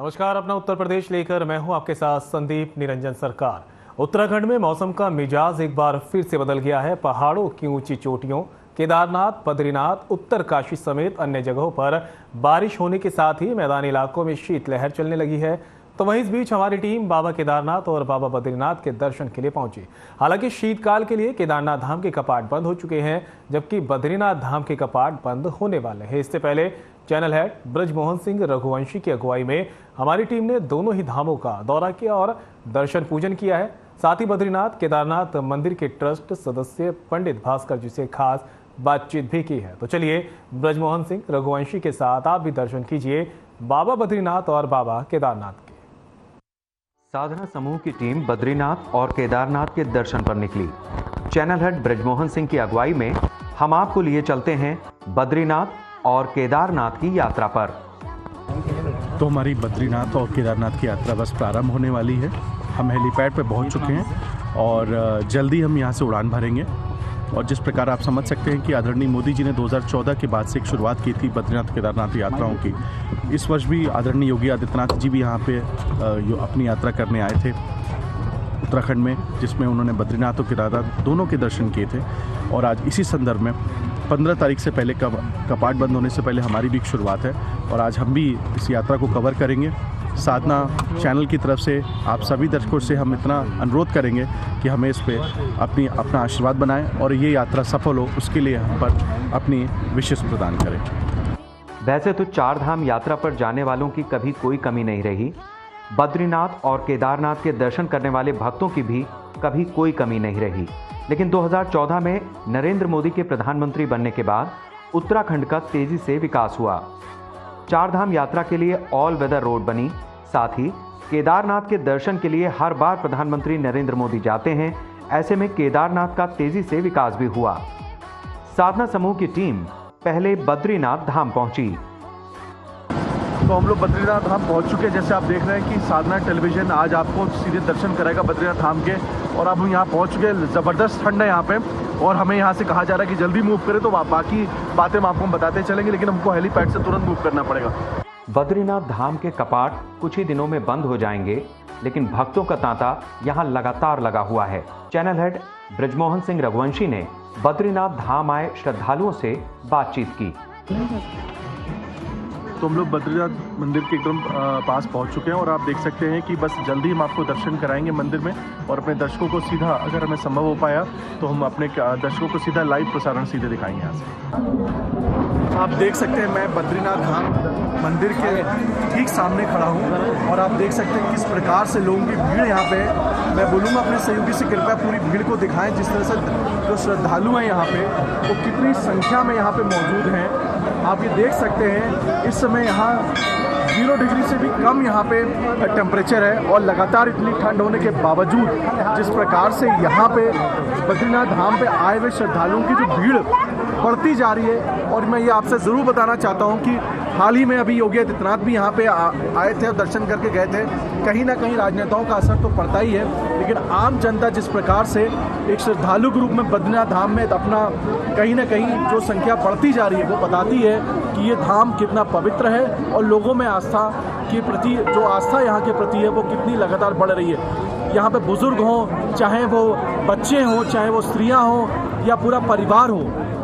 नमस्कार, अपना उत्तर प्रदेश लेकर मैं हूं आपके साथ संदीप निरंजन सरकार। उत्तराखंड में मौसम का मिजाज एक बार फिर से बदल गया है। पहाड़ों की ऊंची चोटियों, केदारनाथ, बद्रीनाथ, उत्तरकाशी समेत अन्य जगहों पर बारिश होने के साथ ही मैदानी इलाकों में शीतलहर चलने लगी है। तो वहीं इस बीच हमारी टीम बाबा केदारनाथ और बाबा बद्रीनाथ के दर्शन के लिए पहुंची। हालांकि शीतकाल के लिए केदारनाथ धाम के कपाट बंद हो चुके हैं, जबकि बद्रीनाथ धाम के कपाट बंद होने वाले हैं। इससे पहले चैनल हेड ब्रजमोहन सिंह रघुवंशी की अगुवाई में हमारी टीम ने दोनों ही धामों का दौरा किया और दर्शन पूजन किया है। साथ ही बद्रीनाथ केदारनाथ मंदिर के ट्रस्ट सदस्य पंडित भास्कर जी से खास बातचीत भी की है। तो चलिए ब्रजमोहन सिंह रघुवंशी के साथ आप भी दर्शन कीजिए बाबा बद्रीनाथ और बाबा केदारनाथ के। साधना समूह की टीम बद्रीनाथ और केदारनाथ के दर्शन पर निकली। चैनल हेड ब्रजमोहन सिंह की अगुवाई में हम आपको लिए चलते हैं बद्रीनाथ और केदारनाथ की यात्रा पर। तो हमारी बद्रीनाथ और केदारनाथ की यात्रा बस प्रारंभ होने वाली है। हम हेलीपैड पे पहुंच चुके हैं और जल्दी हम यहां से उड़ान भरेंगे। और जिस प्रकार आप समझ सकते हैं कि आदरणीय मोदी जी ने 2014 के बाद से एक शुरुआत की थी बद्रीनाथ केदारनाथ यात्राओं की, इस वर्ष भी आदरणीय योगी आदित्यनाथ जी भी यहाँ पे अपनी यात्रा करने आए थे उत्तराखंड में, जिसमें उन्होंने बद्रीनाथ और केदारनाथ दोनों के दर्शन किए थे। और आज इसी संदर्भ में 15 तारीख से पहले कपाट बंद होने से पहले हमारी भी एक शुरुआत है और आज हम भी इस यात्रा को कवर करेंगे। साधना चैनल की तरफ से आप सभी दर्शकों से हम इतना अनुरोध करेंगे कि हमें इस पे अपना आशीर्वाद बनाएं और ये यात्रा सफल हो, उसके लिए हम पर अपनी विशेष प्रदान करें। वैसे तो चार धाम यात्रा पर जाने वालों की कभी कोई कमी नहीं रही। बद्रीनाथ और केदारनाथ के दर्शन करने वाले भक्तों की भी कभी कोई कमी नहीं रही। लेकिन 2014 में नरेंद्र मोदी के प्रधानमंत्री बनने के बाद उत्तराखंड का तेजी से विकास हुआ। चार धाम यात्रा के लिए ऑल वेदर रोड बनी। साथ ही केदारनाथ के दर्शन के लिए हर बार प्रधानमंत्री नरेंद्र मोदी जाते हैं। ऐसे में केदारनाथ का तेजी से विकास भी हुआ। साधना समूह की टीम पहले बद्रीनाथ धाम पहुंची। तो हम लोग बद्रीनाथ धाम पहुंच चुके हैं। जैसे आप देख रहे हैं कि साधना टेलीविजन आज आपको सीधे दर्शन कराएगा बद्रीनाथ धाम के। और अब हम यहाँ पहुंच चुके हैं। ज़बरदस्त ठंड है यहाँ पे और हमें यहाँ से कहा जा रहा है कि जल्दी मूव करें। तो बाकी बातें हम आपको बताते चलेंगे, लेकिन हमको हेलीपैड से तुरंत मूव करना पड़ेगा। बद्रीनाथ धाम के कपाट कुछ ही दिनों में बंद हो जाएंगे, लेकिन भक्तों का तांता यहाँ लगातार लगा हुआ है। चैनल हेड ब्रजमोहन सिंह रघुवंशी ने बद्रीनाथ धाम आए श्रद्धालुओं से बातचीत की। तो हम लोग बद्रीनाथ मंदिर के एकदम पास पहुंच चुके हैं और आप देख सकते हैं कि बस जल्दी हम आपको दर्शन कराएंगे मंदिर में और अपने दर्शकों को सीधा, अगर हमें संभव हो पाया तो हम अपने दर्शकों को सीधा लाइव प्रसारण सीधे दिखाएंगे यहाँ से। आप देख सकते हैं मैं बद्रीनाथ धाम मंदिर के ठीक सामने खड़ा हूँ और आप देख सकते हैं किस प्रकार से लोगों की भीड़ यहाँ पे है। मैं बोलूँगा अपने सहयोगी से कृपया पूरी भीड़ को दिखाएं, जिस तरह से जो श्रद्धालु हैं यहाँ पे वो कितनी संख्या में यहाँ पे मौजूद हैं। आप ये देख सकते हैं इस समय यहाँ 0 डिग्री से भी कम यहाँ पे टेम्परेचर है और लगातार इतनी ठंड होने के बावजूद जिस प्रकार से यहाँ पे बद्रीनाथ धाम पे आए हुए श्रद्धालुओं की जो भीड़ बढ़ती जा रही है। और मैं ये आपसे ज़रूर बताना चाहता हूँ कि हाल ही में अभी योगी आदित्यनाथ भी यहाँ पे आए थे और दर्शन करके गए थे। कहीं ना कहीं राजनेताओं का असर तो पड़ता ही है, लेकिन आम जनता जिस प्रकार से एक श्रद्धालु के रूप में बद्रीनाथ धाम में अपना कहीं ना कहीं जो संख्या बढ़ती जा रही है वो बताती है कि ये धाम कितना पवित्र है और लोगों में आस्था के प्रति जो आस्था यहाँ के प्रति है वो कितनी लगातार बढ़ रही है। यहाँ पे बुजुर्ग हों, चाहे वो बच्चे हों, चाहे वो स्त्रियाँ हों या पूरा परिवार हो,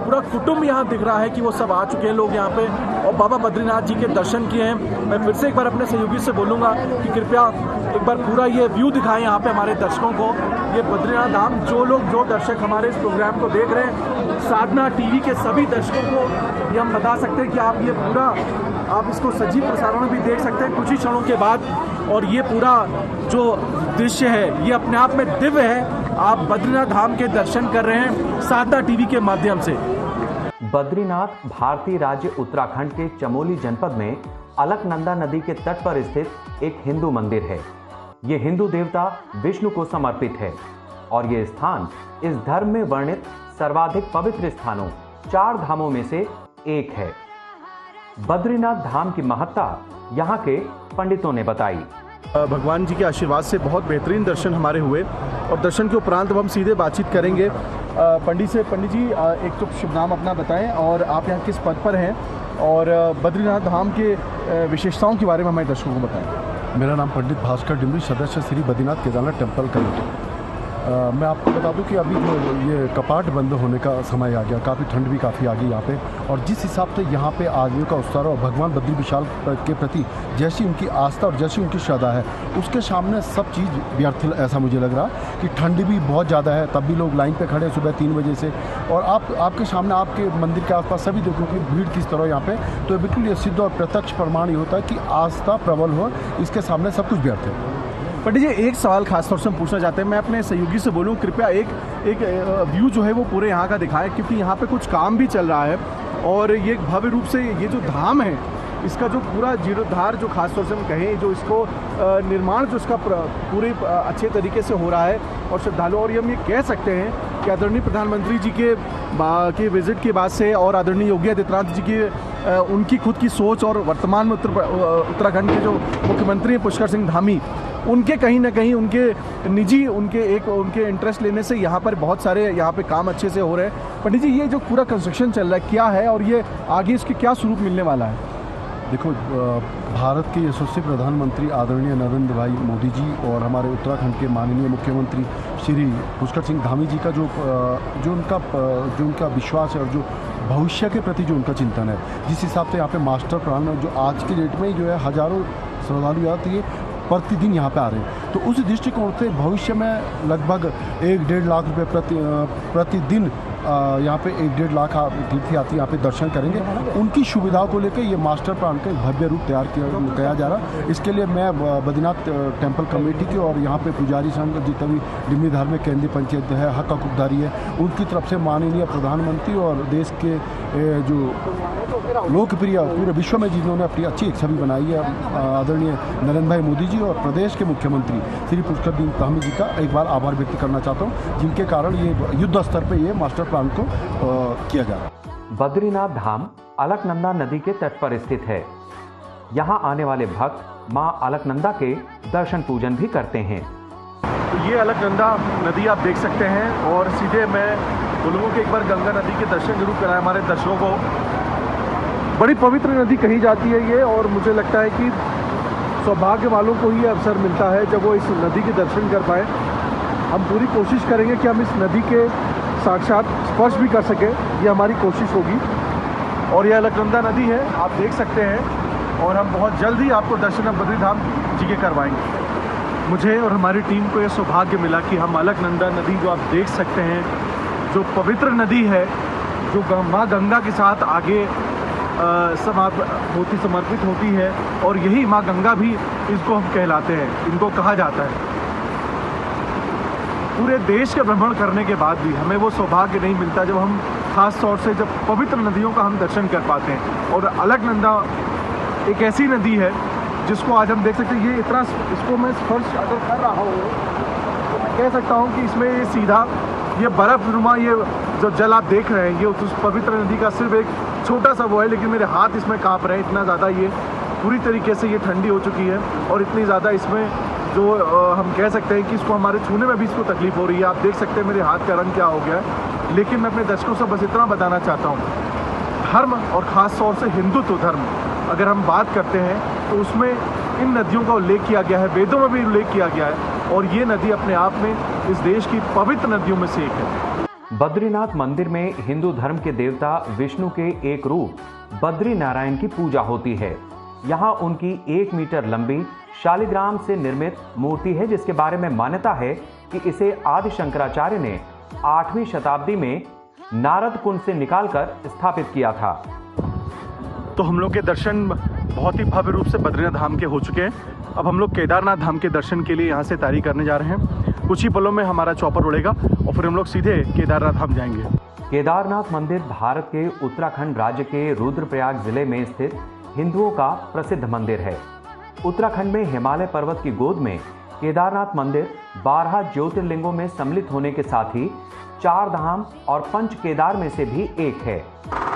पूरा कुटुंब यहाँ दिख रहा है कि वो सब आ चुके हैं लोग यहाँ पे और बाबा बद्रीनाथ जी के दर्शन किए हैं। मैं फिर से एक बार अपने सहयोगी से बोलूँगा कि कृपया एक बार पूरा ये व्यू दिखाएं यहाँ पे हमारे दर्शकों को। ये बद्रीनाथ धाम जो दर्शक हमारे इस प्रोग्राम को देख रहे हैं, साधना टीवी के सभी दर्शकों को ये हम बता सकते हैं कि आप ये पूरा आप इसको सजीव प्रसारण भी देख सकते हैं कुछ ही क्षणों के बाद। और ये पूरा जो दृश्य है ये अपने आप में दिव्य है। आप बद्रीनाथ धाम के दर्शन कर रहे हैं साधना टीवी के माध्यम से। बद्रीनाथ भारतीय राज्य उत्तराखंड के चमोली जनपद में अलकनंदा नदी के तट पर स्थित एक हिंदू मंदिर है। ये हिंदू देवता विष्णु को समर्पित है और ये स्थान इस धर्म में वर्णित सर्वाधिक पवित्र स्थानों चार धामों में से एक है। बद्रीनाथ धाम की महत्ता यहाँ के पंडितों ने बताई। भगवान जी के आशीर्वाद से बहुत बेहतरीन दर्शन हमारे हुए और दर्शन के उपरांत हम सीधे बातचीत करेंगे पंडित जी एक तो शुभ नाम अपना बताएं और आप यहाँ किस पद पर हैं और बद्रीनाथ धाम के विशेषताओं के बारे में हमारे दर्शकों को बताएं। मेरा नाम पंडित भास्कर डिमरी, सदस्य श्री बद्रीनाथ केदारनाथ टेम्पल कमेटी। मैं आपको बता दूं कि अभी जो ये कपाट बंद होने का समय आ गया, काफ़ी ठंड भी काफ़ी आ गई यहाँ पे, और जिस हिसाब से यहाँ पे आदमियों का उत्साह और भगवान बद्री विशाल के प्रति जैसी उनकी आस्था और जैसी उनकी श्रद्धा है, उसके सामने सब चीज़ व्यर्थ ऐसा मुझे लग रहा कि ठंड भी बहुत ज़्यादा है, तब भी लोग लाइन पे खड़े सुबह 3 बजे से, और आपके सामने आपके मंदिर के आसपास सभी देखो कि भीड़ किस तरह यहाँ पे, तो बिल्कुल ये सिद्ध और प्रत्यक्ष प्रमाण ही होता है कि आस्था प्रबल हो, इसके सामने सब कुछ व्यर्थ है। पंडित जी, एक सवाल खासतौर से हम पूछना चाहते हैं, मैं अपने सहयोगी से बोलूँ कृपया एक व्यू जो है वो पूरे यहाँ का दिखाएं, क्योंकि यहाँ पे कुछ काम भी चल रहा है और ये भव्य रूप से ये जो धाम है इसका जो पूरा जीर्णोद्धार जो खासतौर से हम कहें जो इसको निर्माण जो इसका पूरे अच्छे तरीके से हो रहा है, और श्रद्धालु और हम ये कह सकते हैं कि आदरणीय प्रधानमंत्री जी के विजिट के बाद से और आदरणीय योगी आदित्यनाथ जी की उनकी खुद की सोच और वर्तमान में उत्तराखंड के जो मुख्यमंत्री हैं पुष्कर सिंह धामी, उनके कहीं ना कहीं उनके निजी उनके इंटरेस्ट लेने से यहाँ पर बहुत सारे यहाँ पे काम अच्छे से हो रहे हैं। पंडित जी, ये जो पूरा कंस्ट्रक्शन चल रहा है क्या है और ये आगे इसके क्या स्वरूप मिलने वाला है? देखो, भारत के यशस्वी प्रधानमंत्री आदरणीय नरेंद्र भाई मोदी जी और हमारे उत्तराखंड के माननीय मुख्यमंत्री श्री पुष्कर सिंह धामी जी का जो उनका विश्वास है और जो भविष्य के प्रति जो उनका चिंतन है, जिस हिसाब से यहाँ पे मास्टर प्लान जो आज के डेट में जो है हज़ारों श्रद्धालु आते हैं प्रतिदिन यहाँ पे आ रहे हैं, तो उस दृष्टिकोण से भविष्य में लगभग 1-1.5 लाख रुपए प्रतिदिन यहाँ पे 1-1.5 लाख तीर्थयात्री यहाँ पे दर्शन करेंगे। उनकी सुविधाओं को लेकर ये मास्टर प्लान का भव्य रूप तैयार किया जा रहा है। इसके लिए मैं बद्रीनाथ टेम्पल कमेटी के और यहाँ पे पुजारी संघ जितना भी डिमरी धार्मिक केंद्रीय पंचायत है, हक हकूकदारी है, उनकी तरफ से माननीय प्रधानमंत्री और देश के जो लोकप्रिय पूरे विश्व में जिन्होंने अपनी अच्छी एक छवि बनाई है, आदरणीय नरेंद्र भाई मोदी जी और प्रदेश के मुख्यमंत्री श्री पुष्कर सिंह धामी जी का एक बार आभार व्यक्त करना चाहता हूँ, जिनके कारण ये युद्ध स्तर पर ये मास्टर प्लान को किया जा रहा है। बद्रीनाथ धाम अलकनंदा नदी के तट पर स्थित है। यहाँ आने वाले भक्त मां अलकनंदा के दर्शन पूजन भी करते हैं। तो ये अलकनंदा नदी आप देख सकते हैं, और सीधे मैं बोलूँगा कि एक बार गंगा नदी के दर्शन जरूर कराएं हमारे दर्शकों को। बड़ी पवित्र नदी कही जाती है ये, और मुझे लगता है कि सौभाग्य वालों को ही अवसर मिलता है जब वो इस नदी के दर्शन कर पाए। हम पूरी कोशिश करेंगे कि हम इस नदी के साक्षात स्पर्श भी कर सके, ये हमारी कोशिश होगी। और यह अलकनंदा नदी है, आप देख सकते हैं, और हम बहुत जल्द ही आपको दर्शन बद्री धाम जी के करवाएंगे। मुझे और हमारी टीम को यह सौभाग्य मिला कि हम अलकनंदा नदी जो आप देख सकते हैं, जो पवित्र नदी है, जो माँ गंगा के साथ आगे समर्पित होती है, और यही माँ गंगा भी इसको हम कहलाते हैं, इनको कहा जाता है। पूरे देश के भ्रमण करने के बाद भी हमें वो सौभाग्य नहीं मिलता जब हम खास तौर से जब पवित्र नदियों का हम दर्शन कर पाते हैं। और अलकनंदा एक ऐसी नदी है जिसको आज हम देख सकते हैं, ये इतना इसको मैं स्पर्श अगर कर रहा हूँ तो मैं कह सकता हूँ कि इसमें ये सीधा ये बर्फ़नुमा ये जो जल आप देख रहे हैं, ये उस पवित्र नदी का सिर्फ एक छोटा सा वो है, लेकिन मेरे हाथ इसमें काँप रहे हैं, इतना ज़्यादा ये पूरी तरीके से ये ठंडी हो चुकी है, और इतनी ज़्यादा इसमें जो हम कह सकते हैं कि इसको हमारे छूने में भी इसको तकलीफ़ हो रही है। आप देख सकते हैं मेरे हाथ का रंग क्या हो गया है। लेकिन मैं अपने दर्शकों से बस इतना बताना चाहता हूँ, धर्म और ख़ास तौर से हिंदुत्व धर्म अगर हम बात करते हैं तो उसमें इन नदियों का उल्लेख किया गया है, वेदों में भी उल्लेख किया गया है, और ये नदी अपने आप में इस देश की पवित्र नदियों में से एक है। बद्रीनाथ मंदिर में हिंदू धर्म के देवता विष्णु के एक रूप बद्री नारायण की पूजा होती है। यहाँ उनकी 1 मीटर लंबी शालिग्राम से निर्मित मूर्ति है, जिसके बारे में मान्यता है कि इसे आदि शंकराचार्य ने 8वीं शताब्दी में नारद कुंड से निकालकर स्थापित किया था। तो हम लोग के दर्शन बहुत ही भव्य रूप से बद्रीनाथ धाम के हो चुके हैं। अब हम लोग केदारनाथ धाम के दर्शन के लिए यहाँ से तैयारी करने जा रहे हैं। कुछ ही पलों में हमारा चॉपर उड़ेगा और फिर हम लोग सीधे केदारनाथ धाम जाएंगे। केदारनाथ मंदिर भारत के उत्तराखंड राज्य के रुद्रप्रयाग जिले में स्थित हिंदुओं का प्रसिद्ध मंदिर है। उत्तराखंड में हिमालय पर्वत की गोद में केदारनाथ मंदिर 12 ज्योतिर्लिंगों में सम्मिलित होने के साथ ही 4 धाम और 5 केदार में से भी एक है।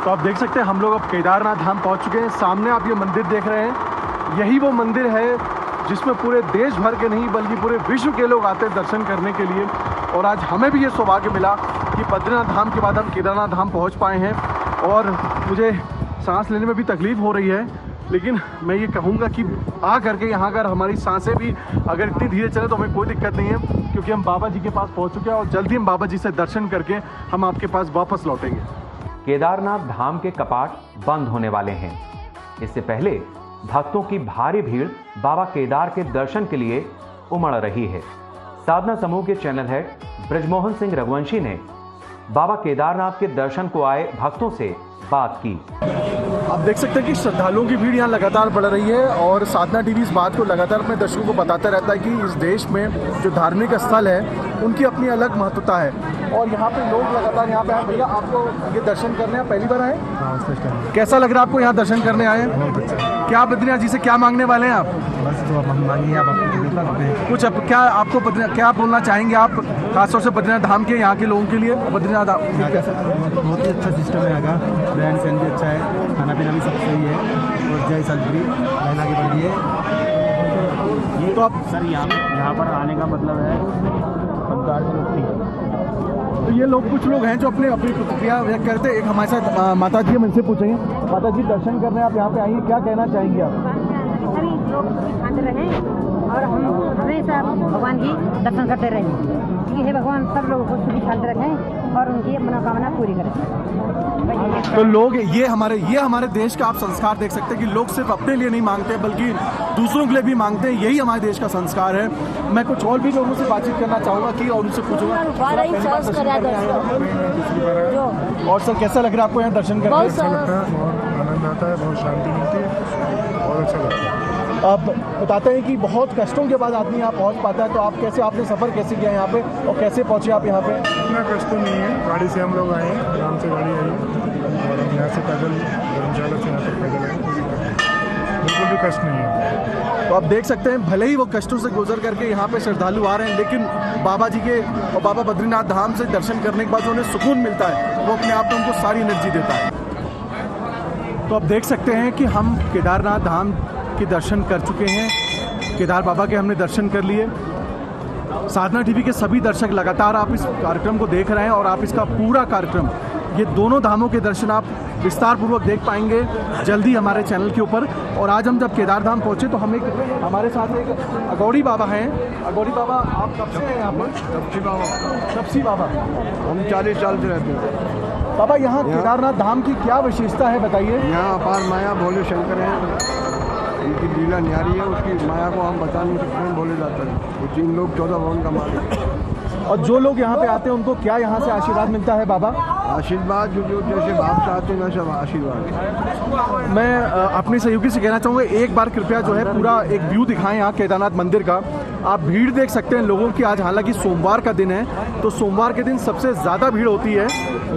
तो आप देख सकते हैं हम लोग अब केदारनाथ धाम पहुंच चुके हैं। सामने आप ये मंदिर देख रहे हैं, यही वो मंदिर है जिसमें पूरे देश भर के नहीं बल्कि पूरे विश्व के लोग आते हैं दर्शन करने के लिए। और आज हमें भी ये सौभाग्य मिला कि बद्रीनाथ धाम के बाद हम केदारनाथ धाम पहुंच पाए हैं, और मुझे सांस लेने में भी तकलीफ़ हो रही है लेकिन मैं ये कहूँगा कि आ करके यहाँ अगर हमारी सांसें भी अगर इतनी धीरे चले तो हमें कोई दिक्कत नहीं है, क्योंकि हम बाबा जी के पास पहुँच चुके हैं और जल्दी हम बाबा जी से दर्शन करके हम आपके पास वापस लौटेंगे। केदारनाथ धाम के कपाट बंद होने वाले हैं। इससे पहले भक्तों की भारी भीड़ बाबा केदार के दर्शन के लिए उमड़ रही है। साधना समूह के चैनल हेड ब्रजमोहन सिंह रघुवंशी ने बाबा केदारनाथ के दर्शन को आए भक्तों से बात की। आप देख सकते हैं कि श्रद्धालुओं की भीड़ यहाँ लगातार बढ़ रही है और साधना टीवी इस बात को लगातार अपने दर्शकों को बताता रहता है कि इस देश में जो धार्मिक स्थल है उनकी अपनी अलग महत्वता है और यहाँ पे लोग लगातार यहाँ पे आए। भैया आपको ये दर्शन करने पहली बार आए? कैसा लग रहा है आपको यहाँ दर्शन करने आए? क्या बद्रीनाथ जी से क्या मांगने वाले हैं आप? बस जो हम मांगिए आप कुछ अब क्या आपको क्या बोलना चाहेंगे आप खासतौर से बद्रीनाथ धाम के यहाँ के लोगों के लिए? बद्रीनाथ धाम बहुत ही अच्छा सिस्टम है, यहाँ का रहन सहन भी अच्छा है, खाना पीना भी सब सही है और जय सलपुरी लाइन आगे बढ़ रही है। ये तो आप सर यहाँ पर आने का मतलब है संस्कार की मुक्ति। तो ये लोग कुछ लोग हैं जो अपनी प्रतिक्रिया व्यक्त करते हैं। एक हमारे साथ माता जी हम इनसे पूछेंगे। माता जी दर्शन करने आप यहाँ पे आइए, क्या कहना चाहेंगे आप? सभी लोग शांत रहें और हम हमेशा भगवान की दर्शन करते रहें। ये है भगवान सब लोगों को सुखी शांत रखें और उनकी मनोकामना पूरी करें। तो लोग ये हमारे देश का आप संस्कार देख सकते हैं कि लोग सिर्फ अपने लिए नहीं मांगते बल्कि दूसरों के लिए भी मांगते हैं। यही हमारे देश का संस्कार है। मैं कुछ और भी लोगों से बातचीत करना चाहूँगा कि और उनसे पूछूंगा। और सर कैसा लग रहा है आपको यहाँ दर्शन करके? बहुत आनंद आता है, बहुत शांति मिलती है, बहुत अच्छा लगता है। आप बताते हैं कि बहुत कष्टों के बाद आदमी यहाँ पहुँच पाता है, तो आप कैसे आपने सफ़र कैसे किया यहाँ पे और कैसे पहुँचे आप यहाँ पे? इतना कष्ट तो नहीं है, गाड़ी से हम लोग आए हैं, आराम से गाड़ी आई और हम यहाँ से पैदल धर्मशाला से यहाँ तक पैदल आए, बिल्कुल भी कष्ट नहीं है। तो आप देख सकते हैं भले ही वो कष्टों से गुजर करके यहाँ पे श्रद्धालु आ रहे हैं, लेकिन बाबा जी के और बाबा बद्रीनाथ धाम से दर्शन करने के बाद जो उन्हें सुकून मिलता है वो अपने आप में उनको सारी एनर्जी देता है। तो आप देख सकते हैं कि हम केदारनाथ धाम के दर्शन कर चुके हैं। केदार बाबा के हमने दर्शन कर लिए। साधना टीवी के सभी दर्शक लगातार आप इस कार्यक्रम को देख रहे हैं और आप इसका पूरा कार्यक्रम, ये दोनों धामों के दर्शन आप विस्तार पूर्वक देख पाएंगे जल्दी हमारे चैनल के ऊपर। और आज हम जब केदार धाम पहुँचे तो हमारे साथ एक अगौड़ी बाबा हैं। अगौड़ी बाबा आप कब से हैं यहाँ पर? तपसी बाबा हम 40 साल से रहते हैं। बाबा यहाँ केदारनाथ धाम की क्या विशेषता है बताइए? यहाँ अपार माया भोले शंकर हैं, उनकी लीला न्यारी है, उसकी माया को हम बता नहीं सकते, बोले जाते हैं। वो 3 लोग 14 भवन का मालिक है। और जो लोग यहाँ पे आते हैं उनको क्या यहाँ से आशीर्वाद मिलता है बाबा? आशीर्वाद जो जैसे भाव से आते हैं वैसे आशीर्वाद। मैं अपने सहयोगी से कहना चाहूँगा एक बार कृपया जो है पूरा एक व्यू दिखाएं यहाँ केदारनाथ मंदिर का। आप भीड़ देख सकते हैं लोगों की। आज हालांकि सोमवार का दिन है तो सोमवार के दिन सबसे ज़्यादा भीड़ होती है,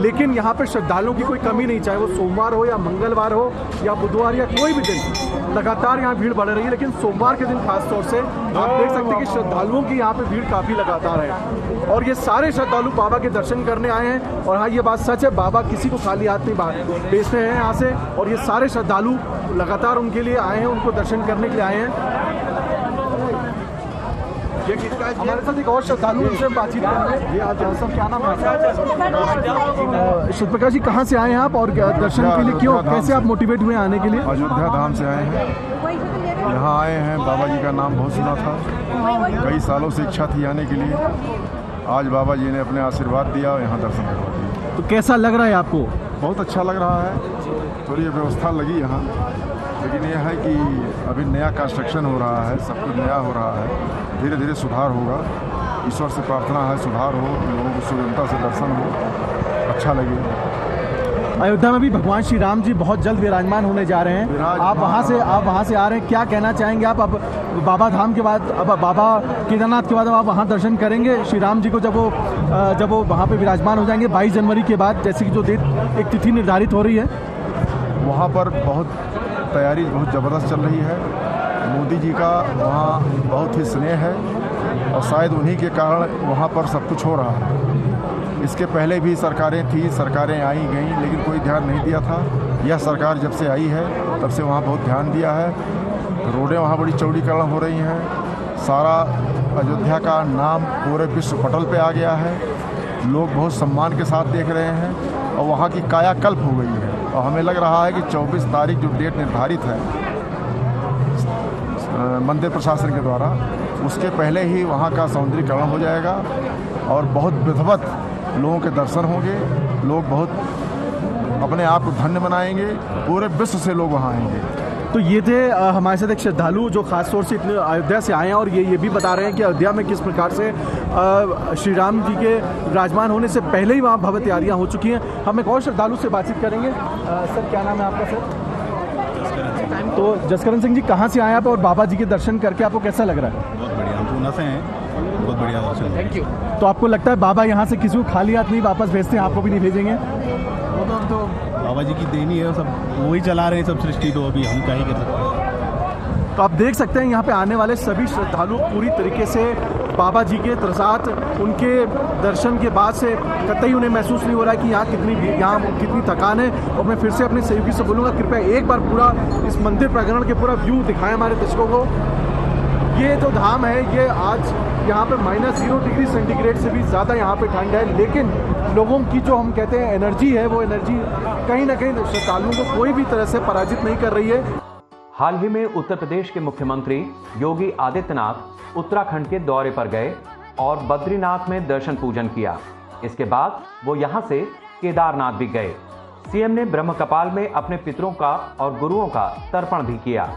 लेकिन यहाँ पे श्रद्धालुओं की कोई कमी नहीं, चाहे वो सोमवार हो या मंगलवार हो या बुधवार या कोई भी दिन, लगातार यहाँ भीड़ बढ़ रही है। लेकिन सोमवार के दिन खास तौर से आप देख सकते हैं कि श्रद्धालुओं की यहाँ पे भीड़ काफ़ी लगातार है और ये सारे श्रद्धालु बाबा के दर्शन करने आए हैं। और हाँ, ये बात सच है, बाबा किसी को खाली हाथ नहीं भेजते हैं यहाँ से। और ये सारे श्रद्धालु लगातार उनके लिए आए हैं, उनको दर्शन करने के लिए आए हैं। हमारे साथ एक और श्रद्धालु उनसे बातचीत करेंगे। सब क्या नाम है? शिव प्रकाश जी, कहाँ से आए हैं आप और दर्शन के लिए क्यों, कैसे आप मोटिवेट हुए आने के लिए? अयोध्या धाम से आए हैं, यहाँ आए हैं। बाबा जी का नाम बहुत सुना था, कई सालों से इच्छा थी आने के लिए। आज बाबा जी ने अपने आशीर्वाद दिया और यहाँ दर्शन करवा दिए। तो कैसा लग रहा है आपको? बहुत अच्छा लग रहा है। थोड़ी व्यवस्था लगी यहाँ, लेकिन यह है कि अभी नया कंस्ट्रक्शन हो रहा है, सब कुछ नया हो रहा है, धीरे धीरे सुधार होगा। ईश्वर से प्रार्थना है सुधार हो, लोगों को सुगमता से दर्शन हो, अच्छा लगे। अयोध्या में भी भगवान श्री राम जी बहुत जल्द विराजमान होने जा रहे हैं। आप वहाँ से आ रहे हैं, क्या कहना चाहेंगे आप? अब बाबा धाम के बाद, अब बाबा केदारनाथ के बाद अब आप वहाँ दर्शन करेंगे श्री राम जी को जब वो वहाँ पे विराजमान हो जाएंगे 22 जनवरी के बाद, जैसे कि जो डेट एक तिथि निर्धारित हो रही है। वहाँ पर बहुत तैयारी बहुत ज़बरदस्त चल रही है। मोदी जी का वहाँ बहुत ही स्नेह है और शायद उन्हीं के कारण वहाँ पर सब कुछ हो रहा है। इसके पहले भी सरकारें थी, सरकारें आई गई, लेकिन कोई ध्यान नहीं दिया था। यह सरकार जब से आई है तब से वहाँ बहुत ध्यान दिया है। रोडें वहाँ बड़ी चौड़ीकरण हो रही हैं। सारा अयोध्या का नाम पूरे विश्व पटल पे आ गया है। लोग बहुत सम्मान के साथ देख रहे हैं और वहाँ की कायाकल्प हो गई है। और हमें लग रहा है कि 24 तारीख जो डेट निर्धारित है मंदिर प्रशासन के द्वारा, उसके पहले ही वहाँ का सौंदर्यीकरण हो जाएगा और बहुत विधिवत लोगों के दर्शन होंगे। लोग बहुत अपने आप को धन्य बनाएंगे, पूरे विश्व से लोग वहाँ आएंगे। तो ये थे हमारे साथ एक श्रद्धालु जो खास तौर से इतने अयोध्या से आए हैं और ये भी बता रहे हैं कि अयोध्या में किस प्रकार से श्री राम जी के विराजमान होने से पहले ही वहाँ भव्य तैयारियाँ हो चुकी हैं। हम एक और श्रद्धालु से बातचीत करेंगे। सर, क्या नाम है आपका सर? तो जसकरण सिंह जी, कहाँ से आए आप और बाबा जी के दर्शन करके आपको कैसा लग रहा है? बहुत बढ़िया, हम पूना से हैं, बहुत बढ़िया दर्शन। Thank you. तो आपको लगता है बाबा यहाँ से किसी को खाली हाथ नहीं वापस भेजते हैं, आपको भी नहीं भेजेंगे? वो तो बाबा जी की देनी है, सब वही चला रहे हैं सब सृष्टि, तो अभी हम क्या ही कर सकते हैं। तो आप देख सकते हैं यहाँ पे आने वाले सभी श्रद्धालु पूरी तरीके से बाबा जी के साथ उनके दर्शन के बाद से कतई उन्हें महसूस नहीं हो रहा है कि यहाँ कितनी थकान है। और मैं फिर से अपने सहयोगी से बोलूँगा, कृपया एक बार पूरा इस मंदिर प्रांगण के पूरा व्यू दिखाएं हमारे दर्शकों को। ये जो धाम है, ये आज यहाँ पे -0 डिग्री सेंटीग्रेड से भी ज़्यादा यहाँ पे ठंड है, लेकिन लोगों की जो हम कहते हैं एनर्जी है, वो एनर्जी कहीं ना कहीं श्रद्धालुओं को कोई भी तरह से पराजित नहीं कर रही है। हाल ही में उत्तर प्रदेश के मुख्यमंत्री योगी आदित्यनाथ उत्तराखंड के दौरे पर गए और बद्रीनाथ में दर्शन पूजन किया। इसके बाद वो यहां से केदारनाथ भी गए। सीएम ने ब्रह्मकपाल में अपने पितरों का और गुरुओं का तर्पण भी किया।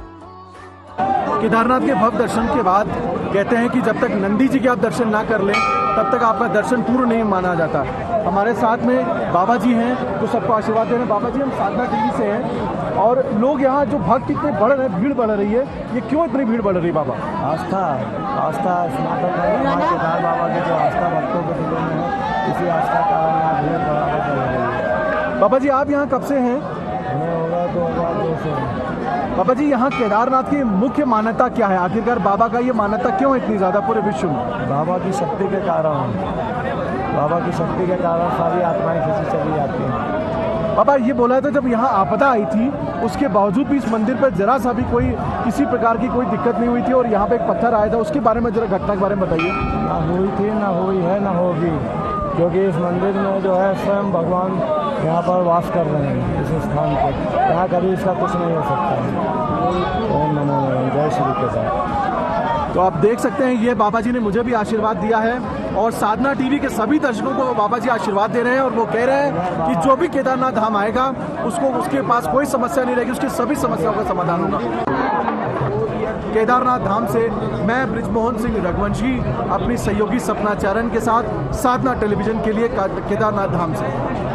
केदारनाथ के भव्य दर्शन के बाद कहते हैं कि जब तक नंदी जी के आप दर्शन ना कर लें, तब तक आपका दर्शन पूर्ण नहीं माना जाता। हमारे साथ में बाबा जी हैं जो सबको आशीर्वाद दे रहे हैं। बाबा जी, हम साधना टीवी से हैं और लोग यहाँ जो भक्त इतने बढ़ रहे हैं, भीड़ बढ़ रही है, ये क्यों इतनी भीड़ बढ़ रही है बाबा? आस्था सनातन केदार बाबा के जो आस्था भक्तों के दिलों में है, इसी आस्था का यहाँ भीड़ बढ़ा चल रही है। बाबा जी, आप यहाँ कब से हैं? हमें होगा 2002 से। बाबा जी, यहाँ केदारनाथ की मुख्य मान्यता क्या है? आखिरकार बाबा का ये मान्यता क्यों इतनी ज़्यादा पूरे विश्व में? बाबा की शक्ति के कारण, बाबा की शक्ति के कारण सारी आत्माएं खींची चली जाती हैं। बाबा, ये बोला था जब यहाँ आपदा आई थी, उसके बावजूद भी इस मंदिर पर जरा सा भी किसी प्रकार की कोई दिक्कत नहीं हुई थी और यहाँ पे एक पत्थर आया था, उसके बारे में जरा घटना के बारे में बताइए। ना हुई थी, ना हुई है, ना होगी, क्योंकि इस मंदिर में जो है स्वयं भगवान यहाँ पर वास कर रहे हैं। इस स्थान पर यहाँ कभी इसका कुछ नहीं हो सकता। ओम नमो नारायण, जय श्री केदार। तो आप देख सकते हैं, ये बाबा जी ने मुझे भी आशीर्वाद दिया है और साधना टीवी के सभी दर्शकों को बाबा जी आशीर्वाद दे रहे हैं और वो कह रहे हैं कि जो भी केदारनाथ धाम आएगा उसके पास कोई समस्या नहीं रहेगी, उसकी सभी समस्याओं का समाधान होगा। केदारनाथ धाम से मैं बृजमोहन सिंह रघुवंशी अपनी सहयोगी सपना चारण के साथ साधना टेलीविजन के लिए केदारनाथ धाम से।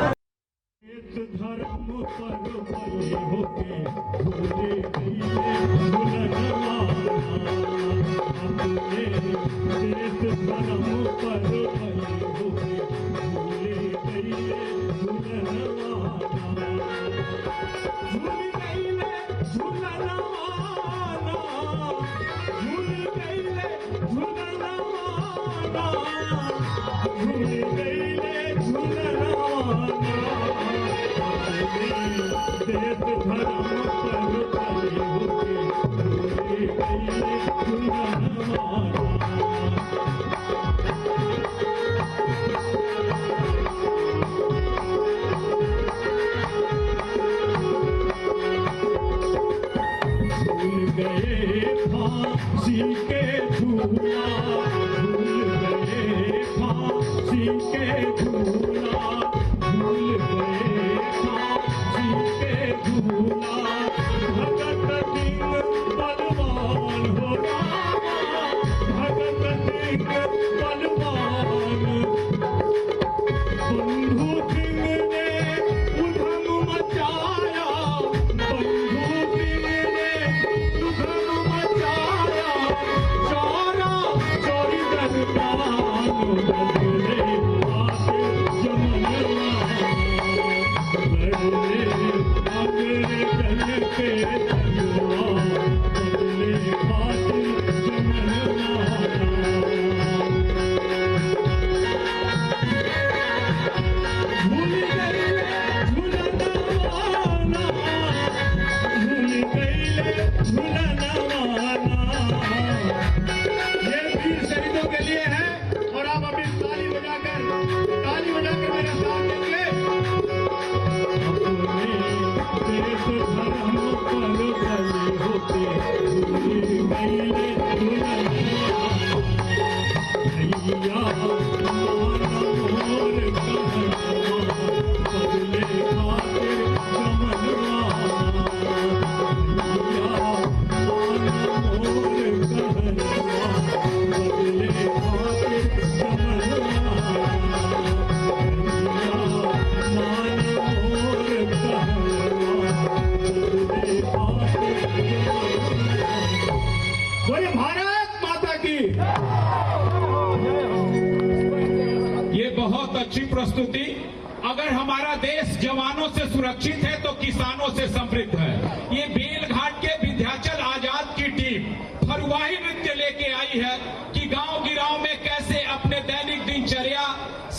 अगर हमारा देश जवानों से सुरक्षित है तो किसानों से समृद्ध है। ये बेलघाट के विंध्याचल आजाद की टीम फरुआही नृत्य लेके आई है कि गांव गिराव में कैसे अपने दैनिक दिनचर्या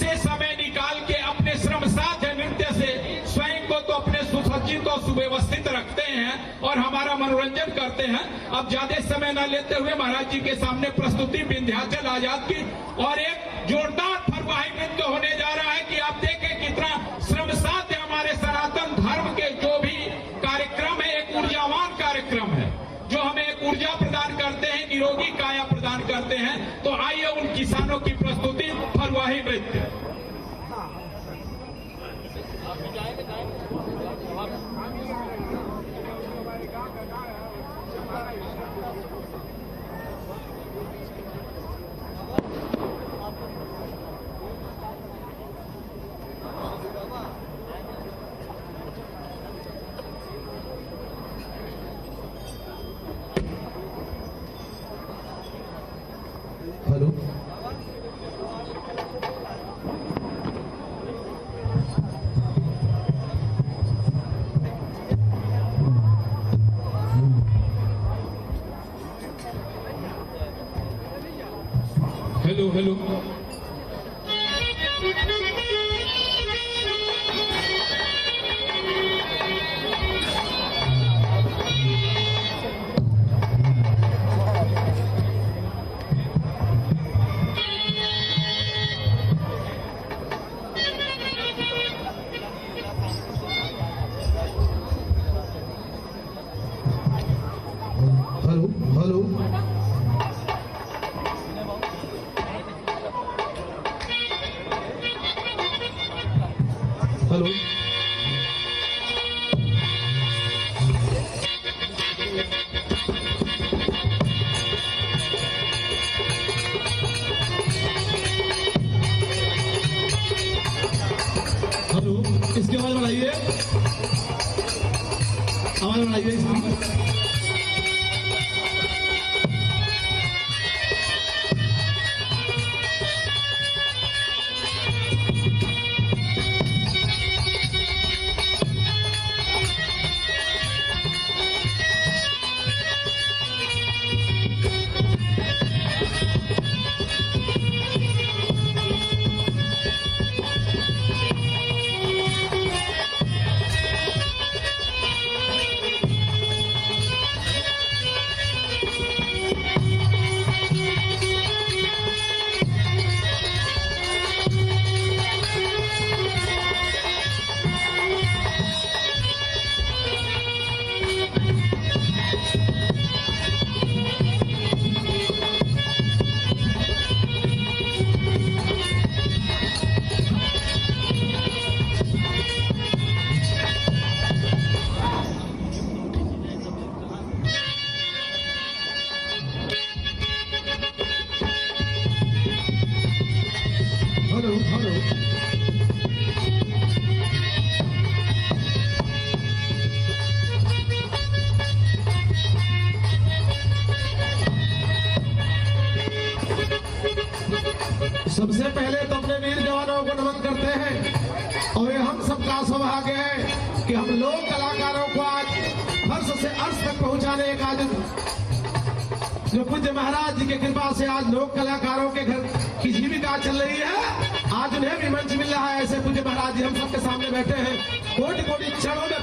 से समय निकाल के अपने श्रम साध्य नृत्य से स्वयं को तो अपने सुसज्जित और सुव्यवस्थित रखते हैं और हमारा मनोरंजन करते हैं। अब ज्यादा समय न लेते हुए महाराज जी के सामने प्रस्तुति विंध्याचल आजाद की और एक जोरदार फरुआही नृत्य होने जा रहा है कि आप देखें कितना श्रम साध्य हमारे सनातन धर्म के जो भी कार्यक्रम है एक ऊर्जावान कार्यक्रम है जो हमें एक ऊर्जा प्रदान करते हैं, निरोगी काया प्रदान करते हैं। तो आइए उन किसानों की प्रस्तुति फरुआही नृत्य। Hello, hello hello hello, hello, hello, hello, इसकी आवाज बढ़ाइए, आवाज बढ़ाइए इसकी। हेलो, हेलो, सबसे पहले तो अपने वीर जवानों को नमन करते हैं और ये हम सबका सौभाग्य है कि हम लोग कलाकारों को आज फर्श से अर्श तक पहुंचाने का जो पूज्य महाराज जी की कृपा से आज लोक कलाकारों के घर की जीविका चल रही है। आज उन्हें भी मंच मिल रहा है। ऐसे पूज्य महाराज जी हम सबके सामने बैठे हैं। कोटि कोटि चरणों में